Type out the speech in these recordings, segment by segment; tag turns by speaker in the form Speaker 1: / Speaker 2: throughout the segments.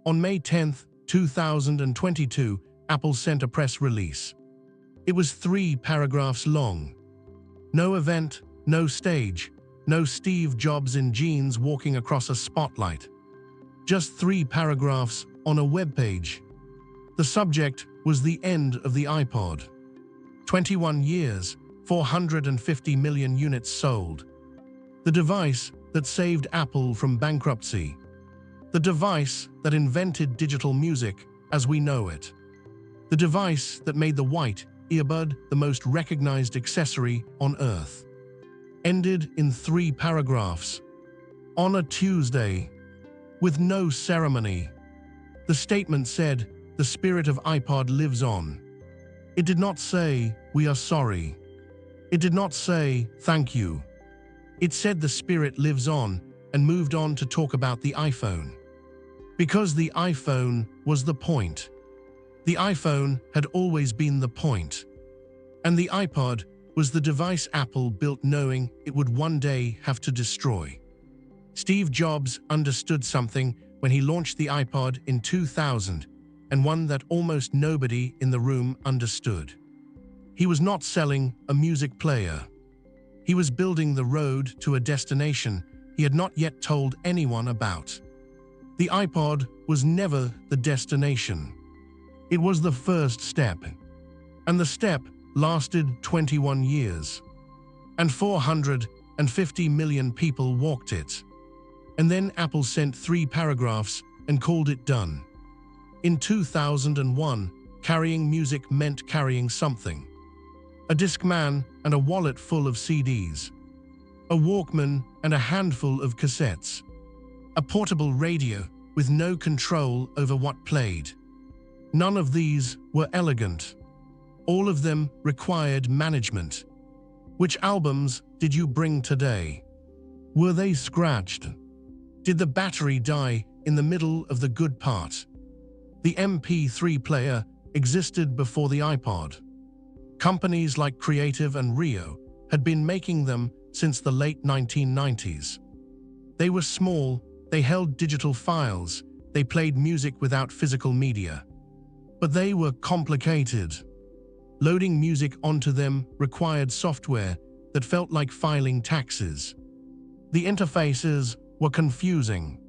Speaker 1: On May 10, 2022, Apple sent a press release. It was 3 paragraphs long. No event, no stage, no Steve Jobs in jeans walking across a spotlight. Just 3 paragraphs on a web page. The subject was the end of the iPod. 21 years, 450 million units sold. The device that saved Apple from bankruptcy. The device that invented digital music as we know it. The device that made the white earbud the most recognized accessory on Earth. Ended in 3 paragraphs. On a Tuesday. With no ceremony. The statement said, "The spirit of iPod lives on." It did not say, "We are sorry." It did not say, "Thank you." It said the spirit lives on and moved on to talk about the iPhone. Because the iPhone was the point. The iPhone had always been the point. And the iPod was the device Apple built knowing it would one day have to destroy. Steve Jobs understood something when he launched the iPod in 2000, and one that almost nobody in the room understood. He was not selling a music player. He was building the road to a destination he had not yet told anyone about. The iPod was never the destination. It was the first step. And the step lasted 21 years. And 450 million people walked it. And then Apple sent 3 paragraphs and called it done. In 2001, carrying music meant carrying something. A Discman and a wallet full of CDs. A Walkman and a handful of cassettes. A portable radio with no control over what played. None of these were elegant. All of them required management. Which albums did you bring today? Were they scratched? Did the battery die in the middle of the good part? The MP3 player existed before the iPod. Companies like Creative and Rio had been making them since the late 1990s. They were small, they held digital files, they played music without physical media. But they were complicated. Loading music onto them required software that felt like filing taxes. The interfaces were confusing.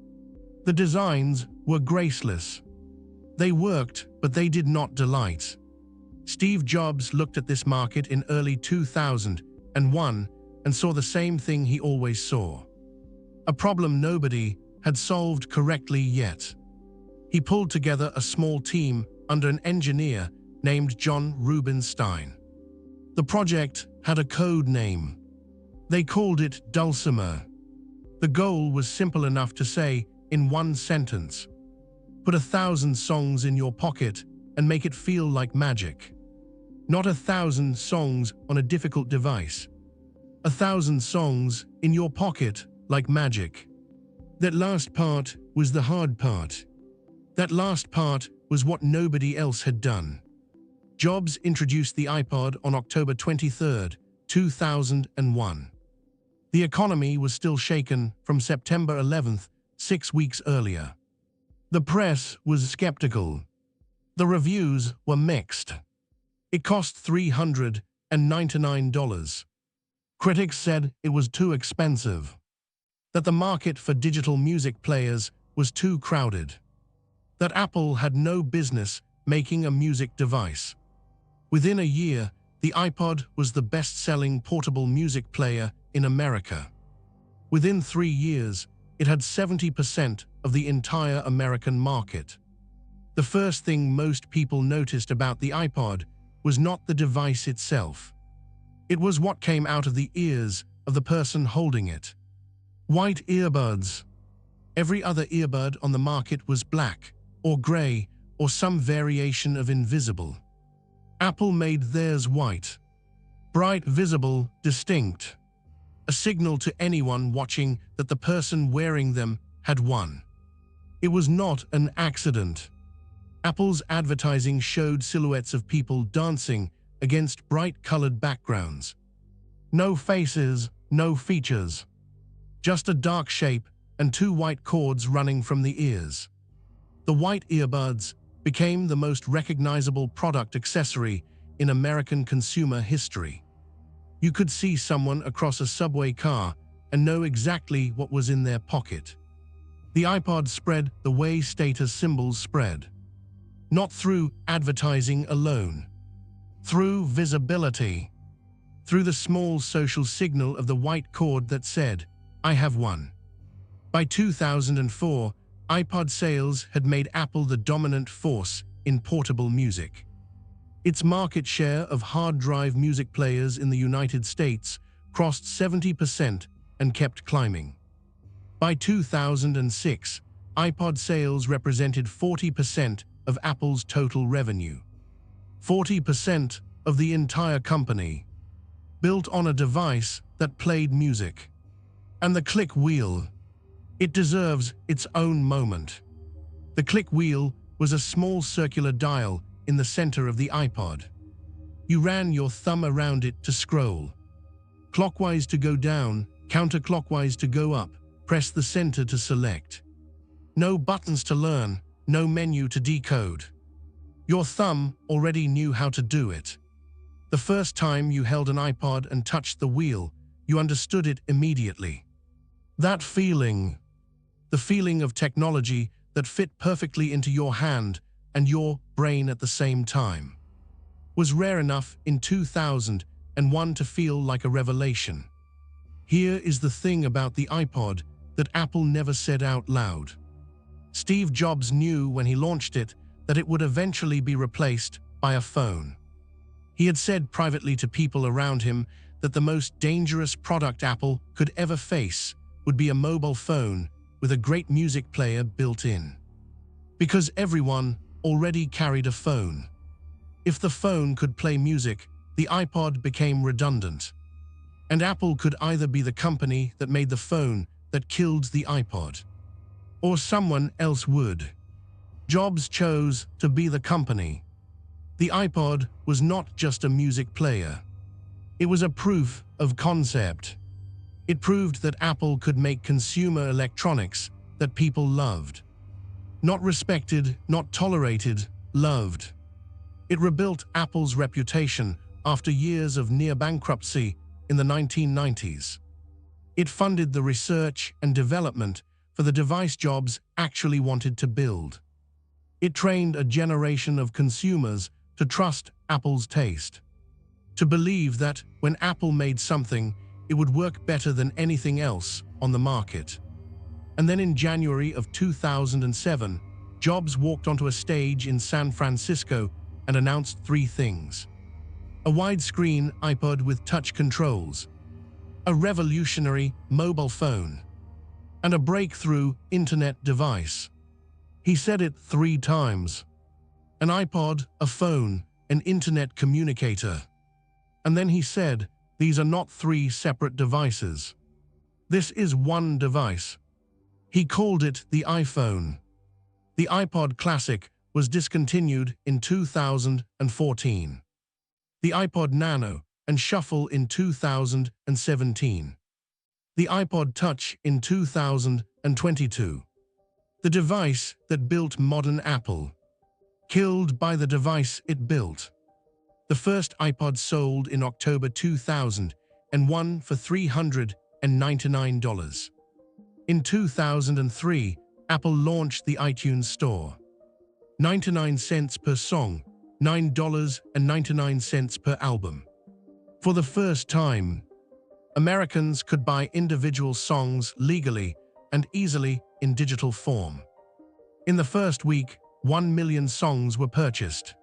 Speaker 1: The designs were graceless. They worked, but they did not delight. Steve Jobs looked at this market in early 2001 and saw the same thing he always saw. A problem nobody had solved correctly yet. He pulled together a small team under an engineer named John Rubinstein. The project had a code name. They called it Dulcimer. The goal was simple enough to say in one sentence: put 1,000 songs in your pocket and make it feel like magic. Not 1,000 songs on a difficult device. 1,000 songs in your pocket like magic. That last part was the hard part. That last part was what nobody else had done. Jobs introduced the iPod on October 23, 2001. The economy was still shaken from September 11th, 6 weeks earlier. The press was skeptical. The reviews were mixed. It cost $399. Critics said it was too expensive. That the market for digital music players was too crowded. That Apple had no business making a music device. Within a year, the iPod was the best-selling portable music player in America. Within 3 years, it had 70% of the entire American market. The first thing most people noticed about the iPod was not the device itself. It was what came out of the ears of the person holding it. White earbuds. Every other earbud on the market was black, or gray, or some variation of invisible. Apple made theirs white. Bright, visible, distinct. A signal to anyone watching that the person wearing them had won. It was not an accident. Apple's advertising showed silhouettes of people dancing against bright-colored backgrounds. No faces, no features. Just a dark shape and 2 white cords running from the ears. The white earbuds became the most recognizable product accessory in American consumer history. You could see someone across a subway car and know exactly what was in their pocket. The iPod spread the way status symbols spread. Not through advertising alone. Through visibility. Through the small social signal of the white cord that said, "I have one." By 2004, iPod sales had made Apple the dominant force in portable music. Its market share of hard drive music players in the United States crossed 70% and kept climbing. By 2006, iPod sales represented 40% of Apple's total revenue. 40% of the entire company. Built on a device that played music. And the click wheel. It deserves its own moment. The click wheel was a small circular dial in the center of the iPod. You ran your thumb around it to scroll. Clockwise to go down, counterclockwise to go up, press the center to select. No buttons to learn, no menu to decode. Your thumb already knew how to do it. The first time you held an iPod and touched the wheel, you understood it immediately. That feeling, the feeling of technology that fit perfectly into your hand and your brain at the same time, was rare enough in 2001 to feel like a revelation. Here is the thing about the iPod that Apple never said out loud. Steve Jobs knew when he launched it that it would eventually be replaced by a phone. He had said privately to people around him that the most dangerous product Apple could ever face would be a mobile phone with a great music player built in. Because everyone already carried a phone. If the phone could play music, the iPod became redundant. And Apple could either be the company that made the phone that killed the iPod, or someone else would. Jobs chose to be the company. The iPod was not just a music player. It was a proof of concept. It proved that Apple could make consumer electronics that people loved. Not respected, not tolerated, loved. It rebuilt Apple's reputation after years of near bankruptcy in the 1990s. It funded the research and development for the device Jobs actually wanted to build. It trained a generation of consumers to trust Apple's taste, to believe that when Apple made something, it would work better than anything else on the market. And then in January of 2007, Jobs walked onto a stage in San Francisco and announced three things: a widescreen iPod with touch controls, a revolutionary mobile phone, and a breakthrough internet device. He said it 3 times. An iPod, a phone, an internet communicator. And then he said, these are not 3 separate devices. This is one device. He called it the iPhone. The iPod Classic was discontinued in 2014. The iPod Nano and Shuffle in 2017. The iPod Touch in 2022. The device that built modern Apple. Killed by the device it built. The first iPod sold in October 2001 for $399. In 2003, Apple launched the iTunes Store. 99 cents per song, $9.99 per album. For the first time, Americans could buy individual songs legally and easily in digital form. In the first week, 1 million songs were purchased.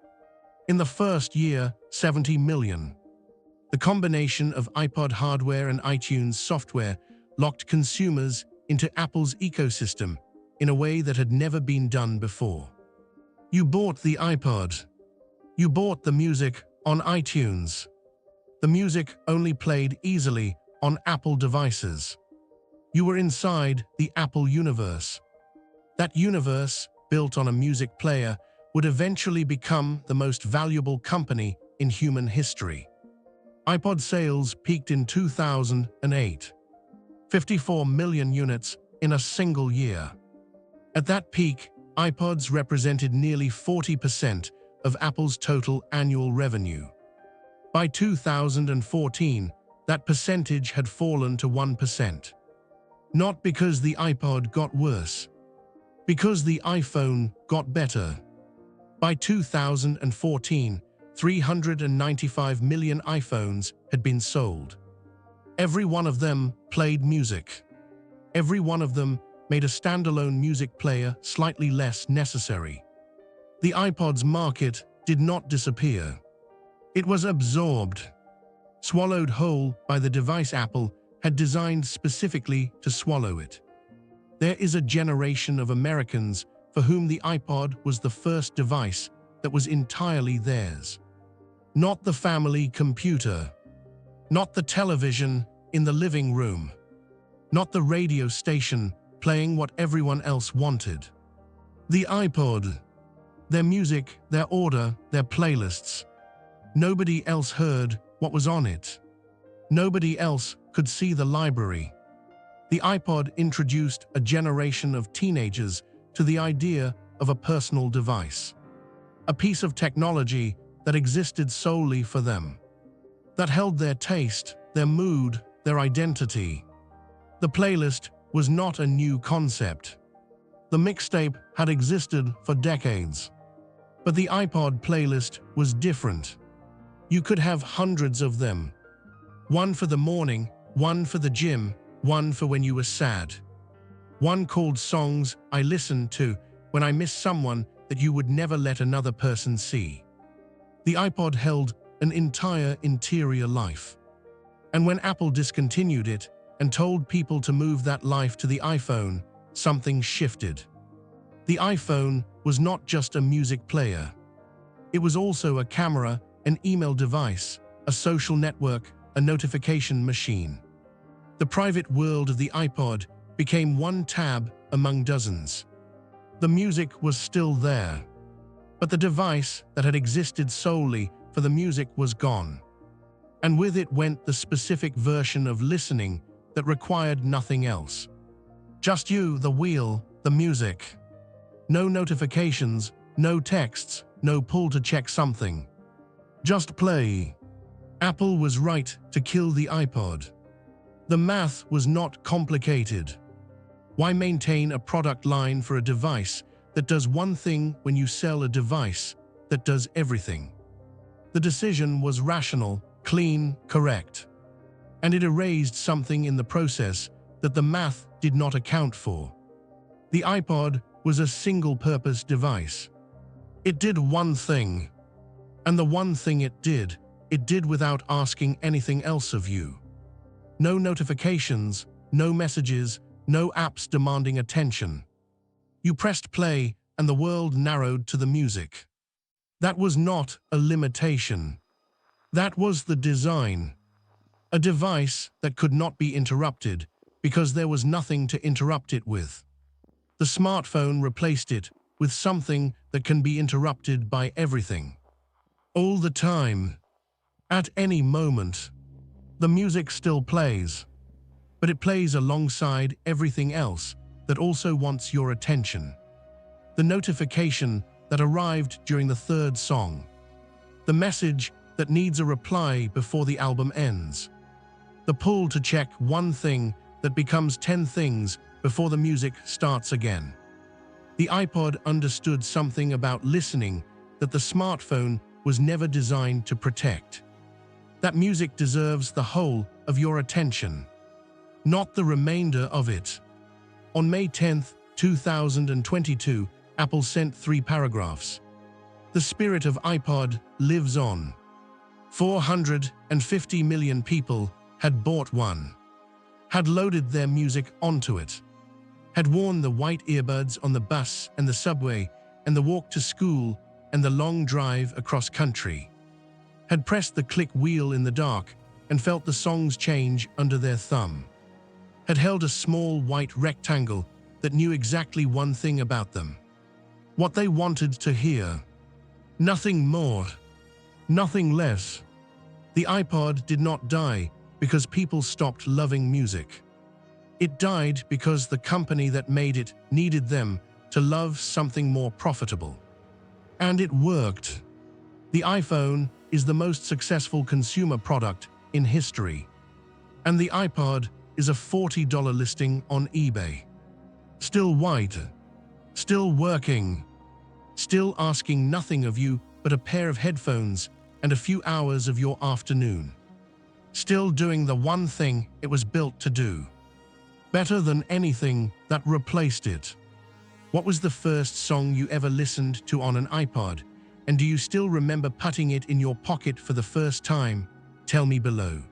Speaker 1: In the first year, 70 million. The combination of iPod hardware and iTunes software locked consumers into Apple's ecosystem in a way that had never been done before. You bought the iPod. You bought the music on iTunes. The music only played easily on Apple devices. You were inside the Apple universe. That universe, built on a music player, would eventually become the most valuable company in human history. iPod sales peaked in 2008. 54 million units in a single year. At that peak, iPods represented nearly 40% of Apple's total annual revenue. By 2014, that percentage had fallen to 1%. Not because the iPod got worse, because the iPhone got better. By 2014, 395 million iPhones had been sold. Every one of them played music. Every one of them made a standalone music player slightly less necessary. The iPod's market did not disappear. It was absorbed, swallowed whole by the device Apple had designed specifically to swallow it. There is a generation of Americans for whom the iPod was the first device that was entirely theirs. Not the family computer, not the television in the living room, not the radio station playing what everyone else wanted. The iPod, their music, their order, their playlists. Nobody else heard what was on it. Nobody else could see the library. The iPod introduced a generation of teenagers to the idea of a personal device, a piece of technology that existed solely for them, that held their taste, their mood, their identity. The playlist was not a new concept. The mixtape had existed for decades. But the iPod playlist was different. You could have hundreds of them. One for the morning, one for the gym, one for when you were sad. One called Songs I Listen To When I Miss Someone That You Would Never Let Another Person See. The iPod held an entire interior life. And when Apple discontinued it and told people to move that life to the iPhone, something shifted. The iPhone was not just a music player. It was also a camera, an email device, a social network, a notification machine. The private world of the iPod became one tab among dozens. The music was still there, but the device that had existed solely for the music was gone. And with it went the specific version of listening that required nothing else. Just you, the wheel, the music. No notifications, no texts, no pull to check something. Just play. Apple was right to kill the iPod. The math was not complicated. Why maintain a product line for a device that does one thing when you sell a device that does everything? The decision was rational, clean, correct. And it erased something in the process that the math did not account for. The iPod was a single-purpose device. It did one thing. And the one thing it did without asking anything else of you. No notifications, no messages, no apps demanding attention. You pressed play and the world narrowed to the music. That was not a limitation. That was the design. A device that could not be interrupted because there was nothing to interrupt it with. The smartphone replaced it with something that can be interrupted by everything. All the time. At any moment. The music still plays, but it plays alongside everything else that also wants your attention. The notification that arrived during the third song. The message that needs a reply before the album ends. The pull to check one thing that becomes 10 things before the music starts again. The iPod understood something about listening that the smartphone was never designed to protect. That music deserves the whole of your attention, not the remainder of it. On May 10, 2022, Apple sent 3 paragraphs. The spirit of iPod lives on. 450 million people had bought one, had loaded their music onto it, had worn the white earbuds on the bus and the subway and the walk to school and the long drive across country, had pressed the click wheel in the dark and felt the songs change under their thumb, had held a small white rectangle that knew exactly one thing about them. What they wanted to hear. Nothing more. Nothing less. The iPod did not die because people stopped loving music. It died because the company that made it needed them to love something more profitable. And it worked. The iPhone is the most successful consumer product in history. And the iPod is a $40 listing on eBay. Still white, still working, still asking nothing of you but a pair of headphones and a few hours of your afternoon. Still doing the one thing it was built to do. Better than anything that replaced it. What was the first song you ever listened to on an iPod? And do you still remember putting it in your pocket for the first time? Tell me below.